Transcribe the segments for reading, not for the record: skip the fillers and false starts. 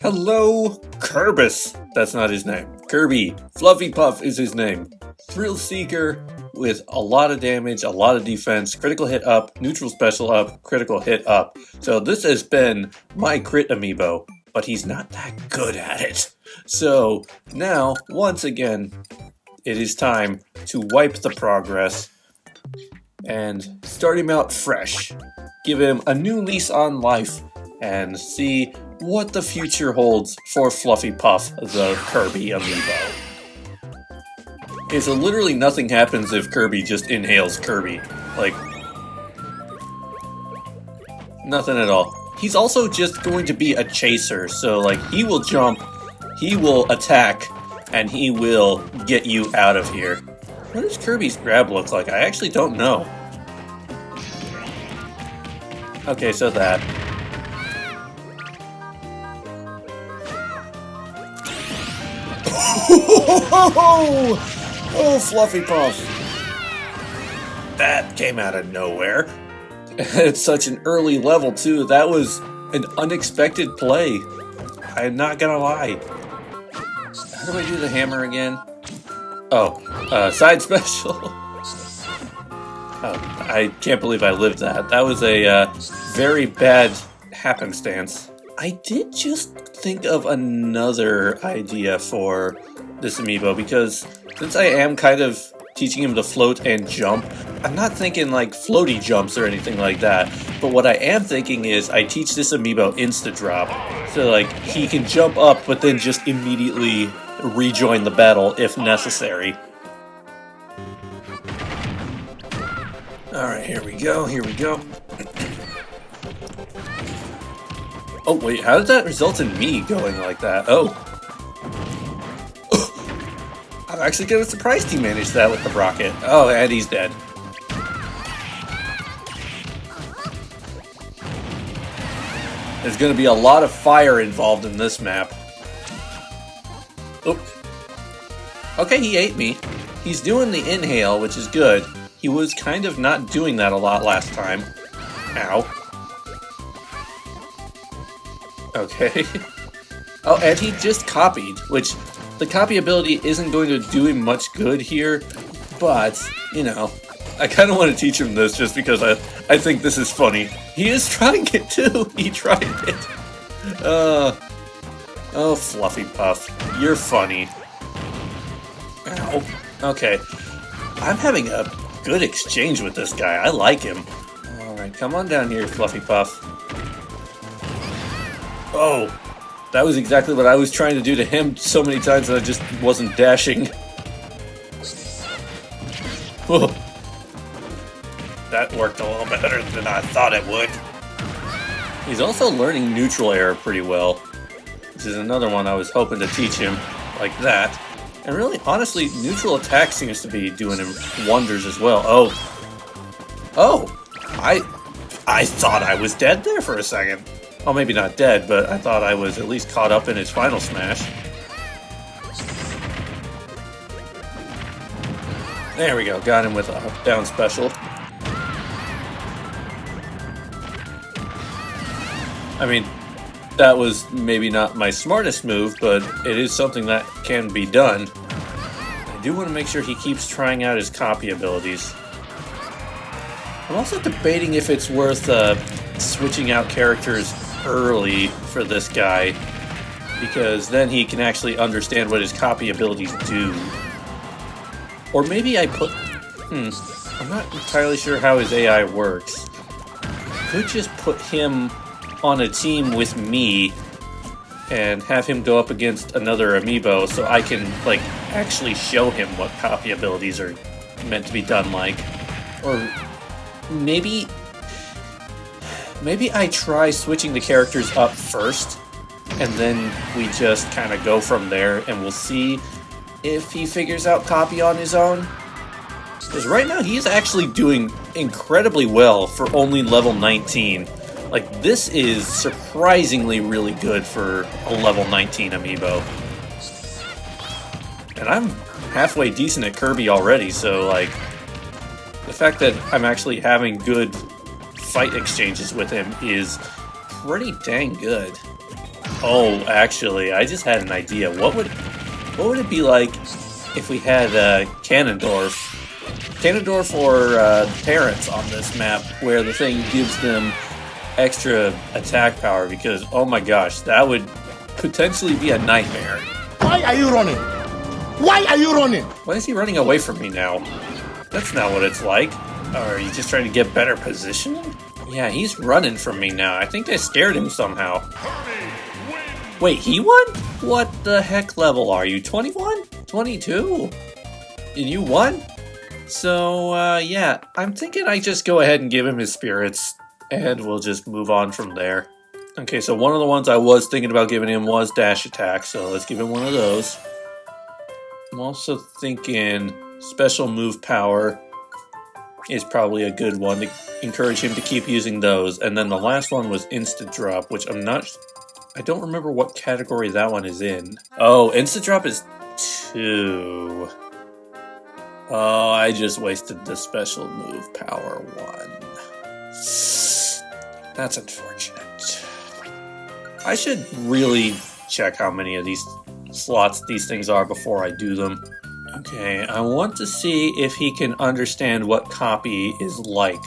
Hello, Kirbus. That's not his name. Kirby. Fluffy Puff is his name. Thrill Seeker with a lot of damage, a lot of defense, critical hit up, neutral special up, critical hit up. So this has been my crit amiibo, but he's not that good at it. So now, once again, it is time to wipe the progress and start him out fresh. Give him a new lease on life and see what the future holds for Fluffy Puff, the Kirby amiibo. Okay, so literally nothing happens if Kirby just inhales Kirby. Like, nothing at all. He's also just going to be a chaser, so like, he will jump, he will attack, and he will get you out of here. What does Kirby's grab look like? I actually don't know. Okay, so that. Oh, Fluffy Puff! That came out of nowhere. It's such an early level, too. That was an unexpected play. I'm not gonna lie. How do I do the hammer again? Oh, side special. Oh, I can't believe I lived that. That was a very bad happenstance. I did just think of another idea for this amiibo, because since I am kind of teaching him to float and jump, I'm not thinking like floaty jumps or anything like that, but what I am thinking is I teach this amiibo insta-drop, so like he can jump up but then just immediately rejoin the battle if necessary. Alright, here we go. Oh, wait, how did that result in me going like that? Oh. I'm actually kind of surprised he managed that with the rocket. Oh, and he's dead. There's going to be a lot of fire involved in this map. Oh. Okay, he ate me. He's doing the inhale, which is good. He was kind of not doing that a lot last time. Ow. Okay. Oh, and he just copied, which the copy ability isn't going to do him much good here, but, you know, I kind of want to teach him this just because I think this is funny. He is trying it too! He tried it! Oh, Fluffy Puff, you're funny. Ow. Okay. I'm having a good exchange with this guy. I like him. Alright, come on down here, Fluffy Puff. Oh, that was exactly what I was trying to do to him so many times that I just wasn't dashing. Whoa. That worked a little better than I thought it would. He's also learning neutral air pretty well, which is another one I was hoping to teach him like that. And really, honestly, neutral attack seems to be doing him wonders as well. Oh, I thought I was dead there for a second. Well, maybe not dead, but I thought I was at least caught up in his final smash. There we go, got him with a down special. I mean, that was maybe not my smartest move, but it is something that can be done. I do want to make sure he keeps trying out his copy abilities. I'm also debating if it's worth switching out characters early for this guy, because then he can actually understand what his copy abilities do. Or maybe I put... I'm not entirely sure how his AI works. I could just put him on a team with me and have him go up against another amiibo so I can, like, actually show him what copy abilities are meant to be done like. Or maybe I try switching the characters up first, and then we just kind of go from there, and we'll see if he figures out copy on his own. Because right now, he's actually doing incredibly well for only level 19. Like, this is surprisingly really good for a level 19 amiibo. And I'm halfway decent at Kirby already, so like the fact that I'm actually having good fight exchanges with him is pretty dang good. Oh, actually, I just had an idea. What would it be like if we had Ganondorf or Terrence on this map, where the thing gives them extra attack power? Because oh my gosh, that would potentially be a nightmare. Why are you running? Why are you running? Why is he running away from me now? That's not what it's like. Or are you just trying to get better positioning? Yeah, he's running from me now. I think I scared him somehow. Wait, he won? What the heck level are you? 21? 22? And you won? So, yeah, I'm thinking I just go ahead and give him his spirits, and we'll just move on from there. Okay, so one of the ones I was thinking about giving him was dash attack, so let's give him one of those. I'm also thinking special move power is probably a good one to encourage him to keep using those. And then the last one was instant drop, which I don't remember what category that one is in. Oh, instant drop is 2. Oh, I just wasted the special move power one. That's unfortunate. I should really check how many of these slots these things are before I do them. Okay, I want to see if he can understand what copy is like.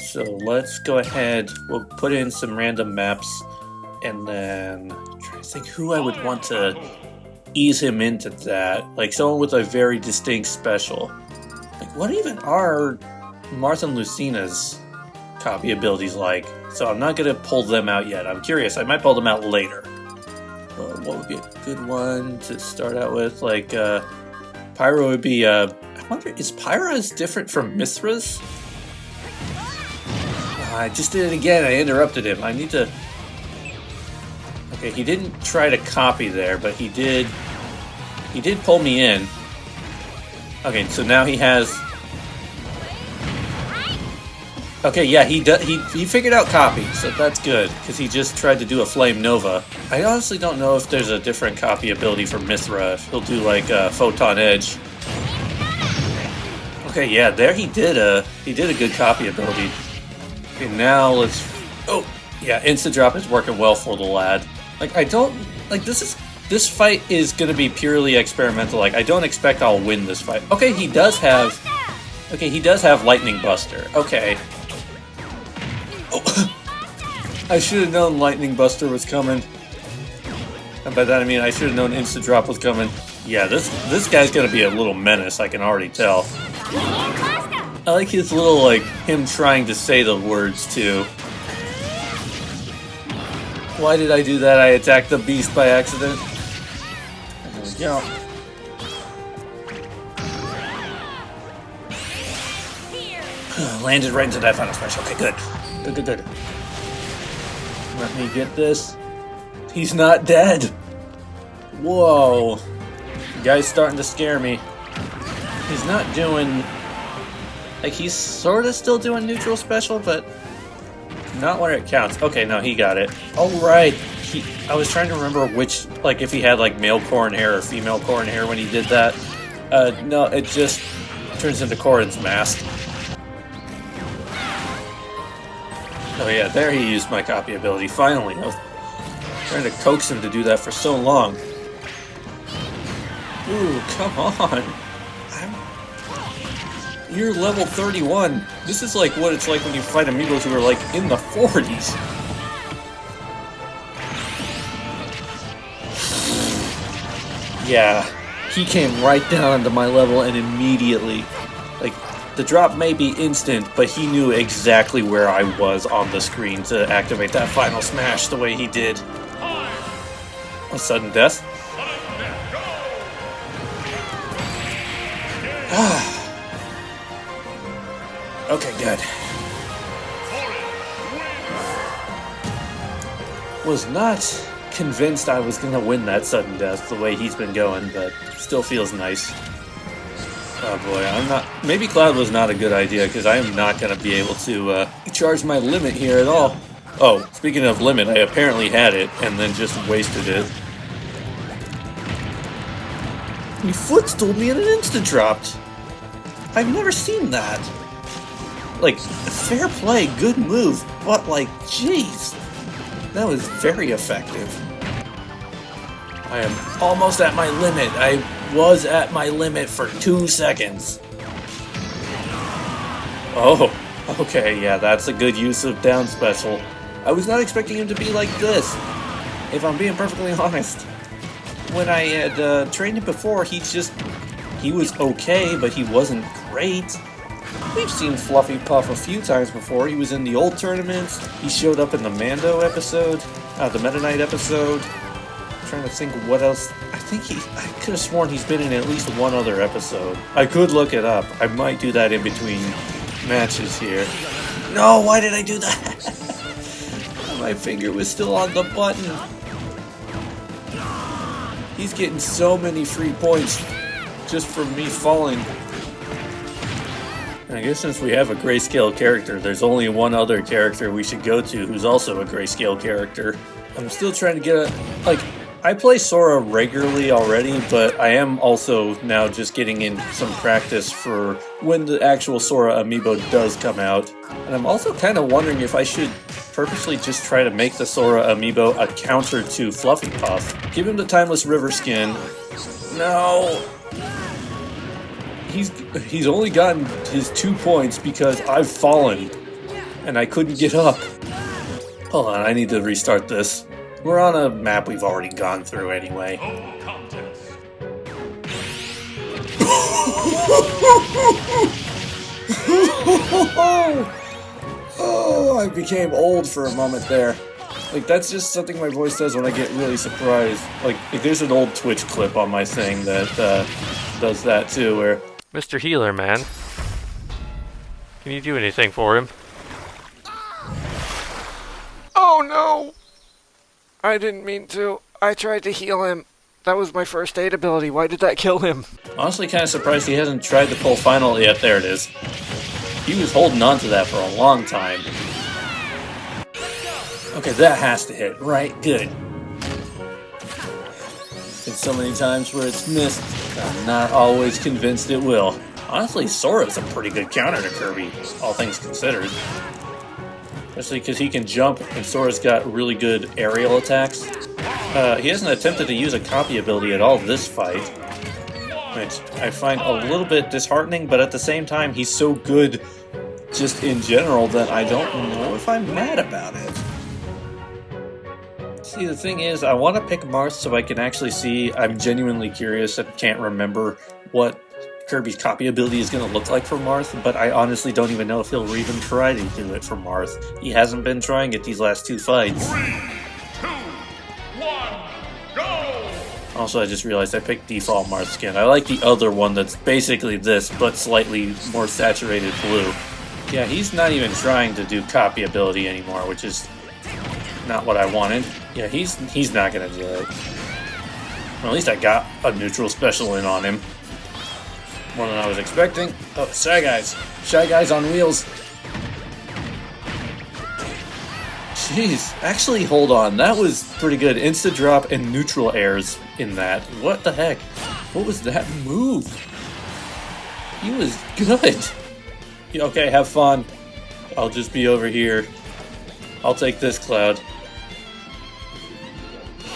So let's go ahead, we'll put in some random maps, and then try to think who I would want to ease him into that. Like someone with a very distinct special. Like what even are Martha and Lucina's copy abilities like? So I'm not going to pull them out yet. I'm curious, I might pull them out later. What would be a good one to start out with? Like, Pyro would be, I wonder, is Pyra's different from Mithra's? I just did it again, I interrupted him. I need to... Okay, he didn't try to copy there, but he did pull me in. Okay, so now he has... Okay, yeah, he figured out copy, so that's good, because he just tried to do a Flame Nova. I honestly don't know if there's a different copy ability for Mithra, if he'll do like Photon Edge. Okay, yeah, there he did a good copy ability. Okay, now let's... Oh, yeah, Instant Drop is working well for the lad. Like, I don't... Like, this fight is gonna be purely experimental. Like, I don't expect I'll win this fight. Okay, he does have... Okay, he does have Lightning Buster. Okay. Oh. I should have known Lightning Buster was coming. And by that I mean I should have known Instant Drop was coming. Yeah, this guy's gonna be a little menace, I can already tell. I like his little, like, him trying to say the words, too. Why did I do that? I attacked the beast by accident. There we go. Landed right into that final special. Okay, good. Good. Let me get this. He's not dead. Whoa. The guy's starting to scare me. He's not doing... Like, he's sort of still doing neutral special, but not where it counts. Okay, no, he got it. Oh, right. I was trying to remember which, like, if he had, like, male corn hair or female corn hair when he did that. No, it just turns into Corrin's mask. Oh yeah, there he used my copy ability, finally. I was trying to coax him to do that for so long. Ooh, come on. You're level 31. This is like what it's like when you fight Amiibos who are like in the 40s. Yeah, he came right down to my level and immediately, like, the drop may be instant, but he knew exactly where I was on the screen to activate that final smash the way he did. A sudden death? Okay, good. Was not convinced I was gonna win that sudden death the way he's been going, but still feels nice. Oh boy, maybe Cloud was not a good idea, because I am not going to be able to charge my limit here at all. Oh, speaking of limit, I apparently had it, and then just wasted it. me footstool me and it insta-dropped. I've never seen that. Like, fair play, good move, but like, jeez. That was very effective. I am almost at my limit. I was at my limit for 2 seconds. Oh, okay, yeah, that's a good use of down special. I was not expecting him to be like this, if I'm being perfectly honest. When I had trained him before, he was okay, but he wasn't great. We've seen Fluffy Puff a few times before. He was in the old tournaments. He showed up in the Mando episode, the Meta Knight episode. I'm trying to think what else. I could have sworn he's been in at least one other episode. I could look it up. I might do that in between matches here. No, why did I do that? My finger was still on the button. He's getting so many free points just from me falling. I guess since we have a grayscale character, there's only one other character we should go to who's also a grayscale character. I'm still trying to get I play Sora regularly already, but I am also now just getting in some practice for when the actual Sora Amiibo does come out. And I'm also kind of wondering if I should purposely just try to make the Sora Amiibo a counter to Fluffy Puff. Give him the Timeless River skin. No! He's only gotten his 2 points because I've fallen. And I couldn't get up. Hold on, I need to restart this. We're on a map we've already gone through anyway. Oh, I became old for a moment there. Like, that's just something my voice does when I get really surprised. Like there's an old Twitch clip on my thing that does that too, where... Mr. Healer, man. Can you do anything for him? Oh no! I didn't mean to. I tried to heal him. That was my first aid ability. Why did that kill him? Honestly, kind of surprised he hasn't tried to pull final yet. There it is. He was holding on to that for a long time. Okay, that has to hit. Right, good. Been so many times where it's missed. I'm not always convinced it will. Honestly, Sora's a pretty good counter to Kirby, all things considered. Especially because he can jump, and Sora's got really good aerial attacks. He hasn't attempted to use a copy ability at all this fight, which I find a little bit disheartening, but at the same time, he's so good just in general that I don't know if I'm mad about it. See, the thing is, I want to pick Marth so I can actually see. I'm genuinely curious and can't remember what Kirby's copy ability is going to look like for Marth, but I honestly don't even know if he'll even try to do it for Marth. He hasn't been trying it these last 2 fights. 3, 2, 1, go! Also, I just realized I picked default Marth skin. I like the other one that's basically this, but slightly more saturated blue. Yeah, he's not even trying to do copy ability anymore, which is not what I wanted. Yeah, he's not going to do it. Well, at least I got a neutral special in on him. More than I was expecting. Oh, Shy Guys. Shy Guys on wheels. Jeez. Actually, hold on. That was pretty good. Insta drop and neutral airs in that. What the heck? What was that move? He was good. Okay, have fun. I'll just be over here. I'll take this cloud.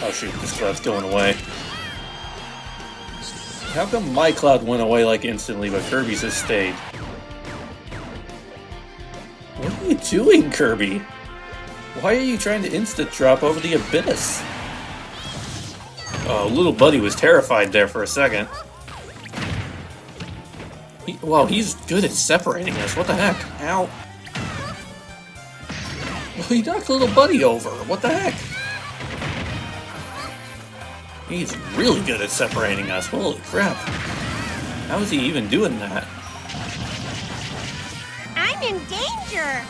Oh shoot, this cloud's going away. How come my cloud went away like instantly, but Kirby's has stayed? What are you doing, Kirby? Why are you trying to insta-drop over the abyss? Oh, little buddy was terrified there for a second. Wow, he's good at separating us. What the heck? Ow. Well, he knocked little buddy over. What the heck? He's really good at separating us. Holy crap. How is he even doing that? I'm in danger.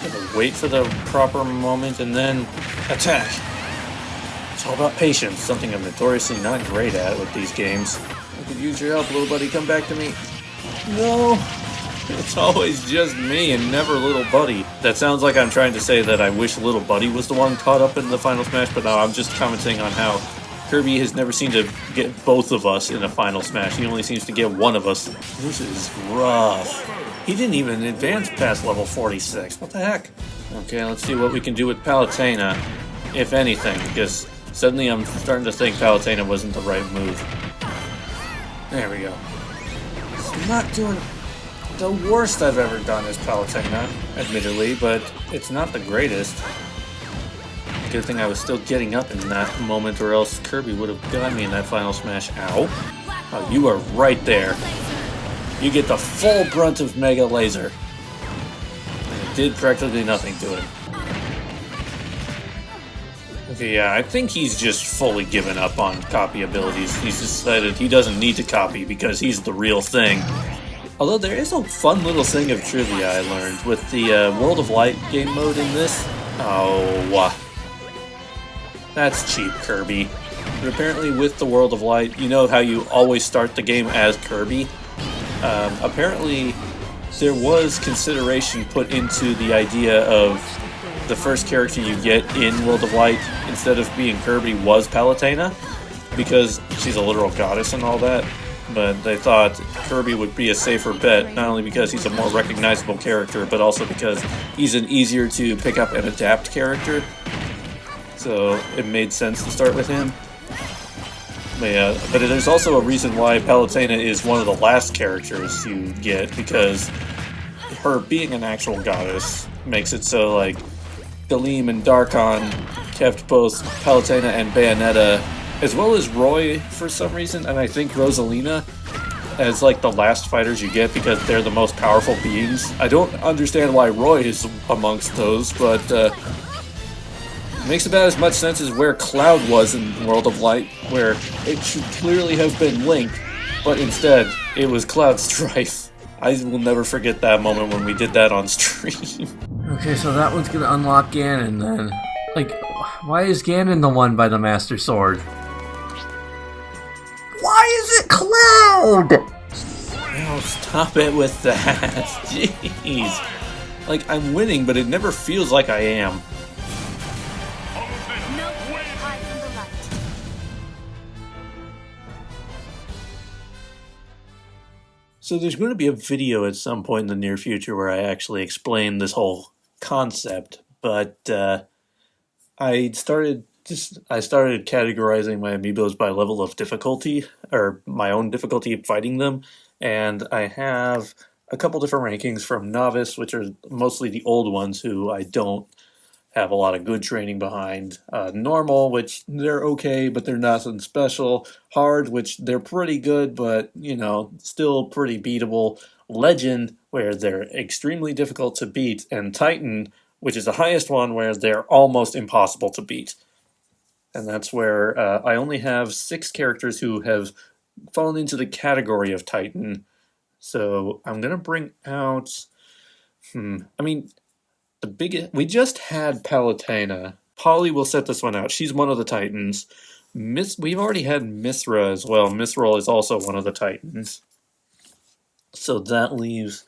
Gotta wait for the proper moment and then attack. It's all about patience, something I'm notoriously not great at with these games. I could use your help, little buddy. Come back to me. No. It's always just me and never little buddy. That sounds like I'm trying to say that I wish little buddy was the one caught up in the Final Smash, but no, I'm just commenting on how Kirby has never seemed to get both of us in a final smash. He only seems to get one of us. This is rough. He didn't even advance past level 46. What the heck? Okay, let's see what we can do with Palutena, if anything, because suddenly I'm starting to think Palutena wasn't the right move. There we go. It's not doing the worst I've ever done as Palutena, admittedly, but it's not the greatest. Good thing I was still getting up in that moment, or else Kirby would have got me in that final smash. Ow. Oh, you are right there. You get the full brunt of Mega Laser. And it did practically nothing to it. Okay, yeah, I think he's just fully given up on copy abilities. He's decided he doesn't need to copy because he's the real thing. Although there is a fun little thing of trivia I learned with the World of Light game mode in this. Oh, that's cheap, Kirby. But apparently with the World of Light, you know how you always start the game as Kirby? Apparently there was consideration put into the idea of the first character you get in World of Light, instead of being Kirby, was Palutena, because she's a literal goddess and all that. But they thought Kirby would be a safer bet, not only because he's a more recognizable character, but also because he's an easier to pick up and adapt character. So it made sense to start with him. But yeah, but there's also a reason why Palutena is one of the last characters you get, because her being an actual goddess makes it so, like, Galeem and Darkon kept both Palutena and Bayonetta, as well as Roy for some reason, and I think Rosalina, as like the last fighters you get because they're the most powerful beings. I don't understand why Roy is amongst those, but it makes about as much sense as where Cloud was in World of Light, where it should clearly have been Link, but instead it was Cloud Strife. I will never forget that moment when we did that on stream. Okay, so that one's gonna unlock Ganon then. Like, why is Ganon the one by the Master Sword? Why is it Cloud? Oh, stop it with that. Jeez. Like, I'm winning, but it never feels like I am. So there's going to be a video at some point in the near future where I actually explain this whole concept, but I started categorizing my amiibos by level of difficulty, or my own difficulty fighting them, and I have a couple different rankings from Novice, which are mostly the old ones who I don't have a lot of good training behind, Normal, which they're okay, but they're nothing special, Hard, which they're pretty good, but, you know, still pretty beatable, Legend, where they're extremely difficult to beat, and Titan, which is the highest one, where they're almost impossible to beat. And that's where I only have 6 characters who have fallen into the category of Titan. So I'm going to bring out... we just had Palutena. Polly will set this one out. She's one of the Titans. We've already had Mithra as well. Mithril is also one of the Titans. So that leaves...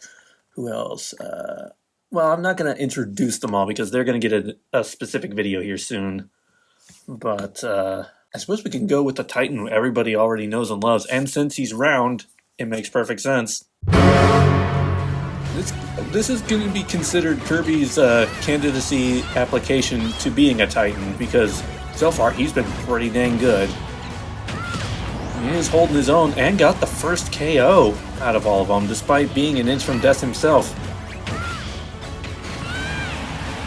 who else? Well, I'm not going to introduce them all because they're going to get a specific video here soon. But I suppose we can go with the Titan everybody already knows and loves. And since he's round, it makes perfect sense. This is going to be considered Kirby's candidacy application to being a Titan, because so far he's been pretty dang good. He is holding his own and got the first KO out of all of them, despite being an inch from death himself.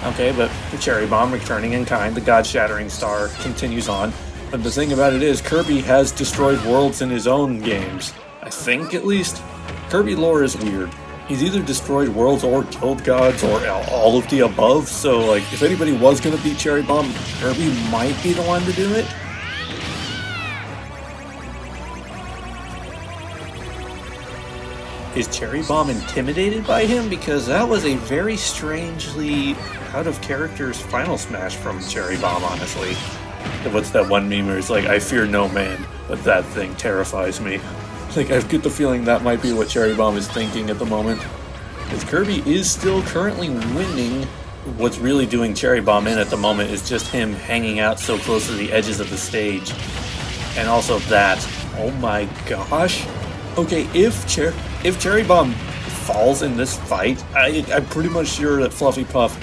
Okay, but the Cherry Bomb returning in kind, the God-shattering star continues on. But the thing about it is, Kirby has destroyed worlds in his own games. I think, at least. Kirby lore is weird. He's either destroyed worlds or killed gods or all of the above, so like, if anybody was going to beat Cherry Bomb, Kirby might be the one to do it. Is Cherry Bomb intimidated by him? Because that was a very strangely out-of-character final smash from Cherry Bomb, honestly. What's that one meme where it's like, I fear no man, but that thing terrifies me. Like, I get the feeling that might be what Cherry Bomb is thinking at the moment. Because Kirby is still currently winning. What's really doing Cherry Bomb in at the moment is just him hanging out so close to the edges of the stage. And also that. Oh my gosh. Okay, if Cherry Bomb falls in this fight, I'm pretty much sure that Fluffy Puff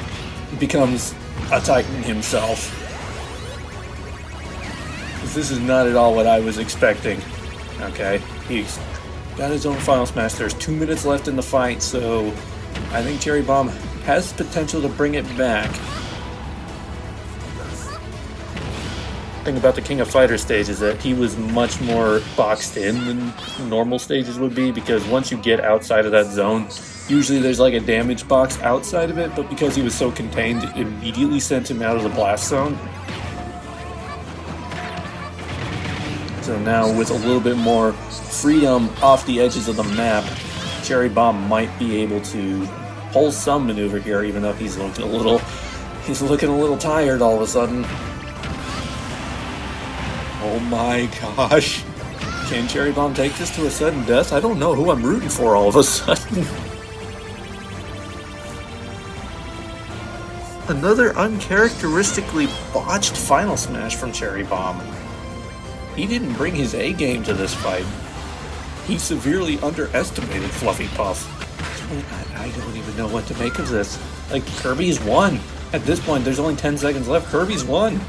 becomes a Titan himself. This is not at all what I was expecting. Okay, he's got his own Final Smash. There's 2 minutes left in the fight, so I think Cherry Bomb has potential to bring it back. The thing about the King of Fighters stage is that he was much more boxed in than normal stages would be, because once you get outside of that zone, usually there's like a damage box outside of it, but because he was so contained, it immediately sent him out of the blast zone. So now with a little bit more freedom off the edges of the map, Cherry Bomb might be able to pull some maneuver here, even though he's looking a little tired all of a sudden. Oh my gosh. Can Cherry Bomb take this to a sudden death? I don't know who I'm rooting for all of a sudden. Another uncharacteristically botched Final Smash from Cherry Bomb. He didn't bring his A game to this fight. He severely underestimated Fluffy Puff. I don't even know what to make of this. Like, Kirby's won. At this point, there's only 10 seconds left. Kirby's won.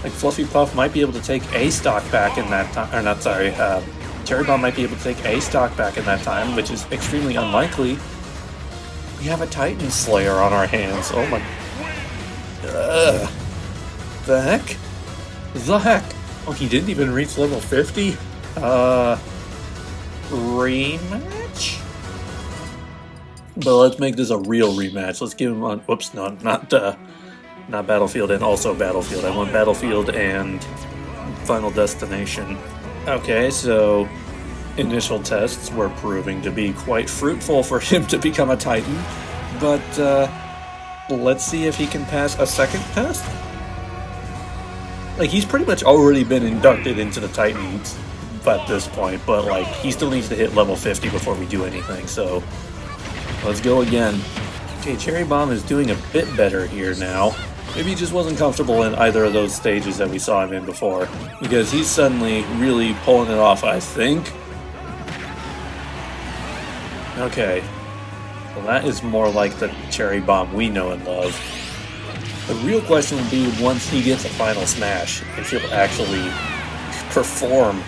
Like, Fluffy Puff might be able to take A stock back in that time. Or not, sorry. Cherry Bomb might be able to take A stock back in that time, which is extremely unlikely. We have a Titan Slayer on our hands. Oh my... The heck? The heck? Oh, he didn't even reach level 50? Rematch? But let's make this a real rematch. Let's give him on... Whoops, no, not Battlefield and also Battlefield. I want Battlefield and Final Destination. Okay, so initial tests were proving to be quite fruitful for him to become a Titan. But, let's see if he can pass a second test? Like, he's pretty much already been inducted into the Titans at this point, but, like, he still needs to hit level 50 before we do anything, so let's go again. Okay, Cherry Bomb is doing a bit better here now. Maybe he just wasn't comfortable in either of those stages that we saw him in before, because he's suddenly really pulling it off, I think. Okay, well, that is more like the Cherry Bomb we know and love. The real question would be, once he gets a Final Smash, if he'll actually perform.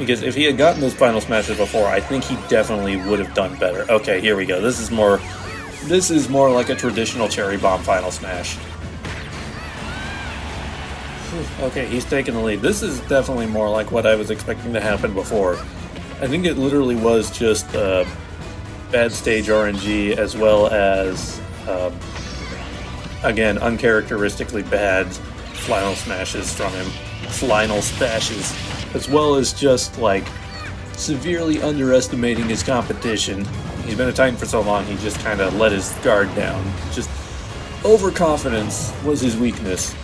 Because if he had gotten those Final Smashes before, I think he definitely would have done better. Okay, here we go. This is more like a traditional Cherry Bomb Final Smash. Okay, he's taking the lead. This is definitely more like what I was expecting to happen before. I think it literally was just bad stage RNG, as well as... again, uncharacteristically bad final smashes from him. Final smashes. As well as just, like, severely underestimating his competition. He's been a Titan for so long, he just kind of let his guard down. Just overconfidence was his weakness.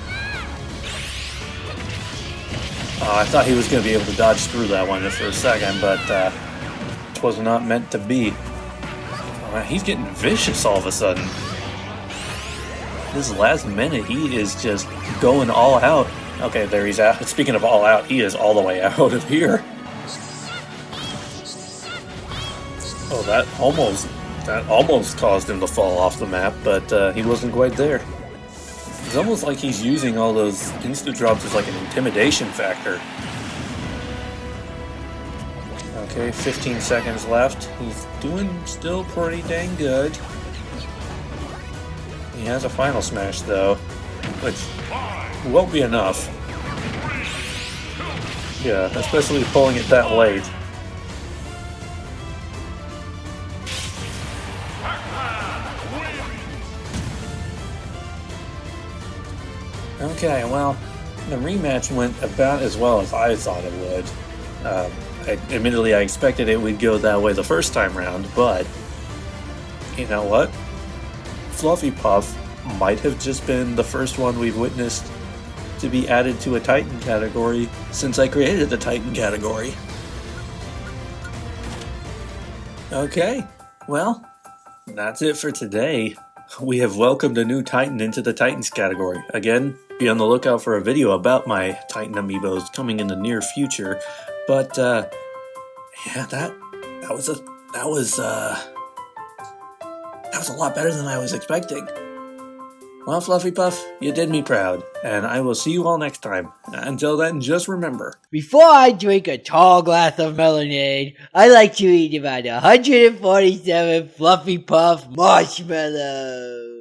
I thought he was going to be able to dodge through that one for a second, but it was not meant to be. He's getting vicious all of a sudden. This last minute, he is just going all out. Okay, there he's out. Speaking of all out, he is all the way out of here. Oh, that almost caused him to fall off the map, but he wasn't quite there. It's almost like he's using all those insta-drops as like an intimidation factor. Okay, 15 seconds left. He's doing still pretty dang good. He has a final smash, though, which won't be enough. Yeah, especially pulling it that late. Okay, well, the rematch went about as well as I thought it would. Admittedly, I expected it would go that way the first time round, but you know what? Fluffy Puff might have just been the first one we've witnessed to be added to a Titan category since I created the Titan category. Okay, well, that's it for today. We have welcomed a new Titan into the Titans category. Again, be on the lookout for a video about my Titan Amiibos coming in the near future. But yeah, that was a lot better than I was expecting. Well, Fluffy Puff, you did me proud, and I will see you all next time. Until then, just remember, Before I drink a tall glass of melonade, I like to eat about 147 Fluffy Puff marshmallows.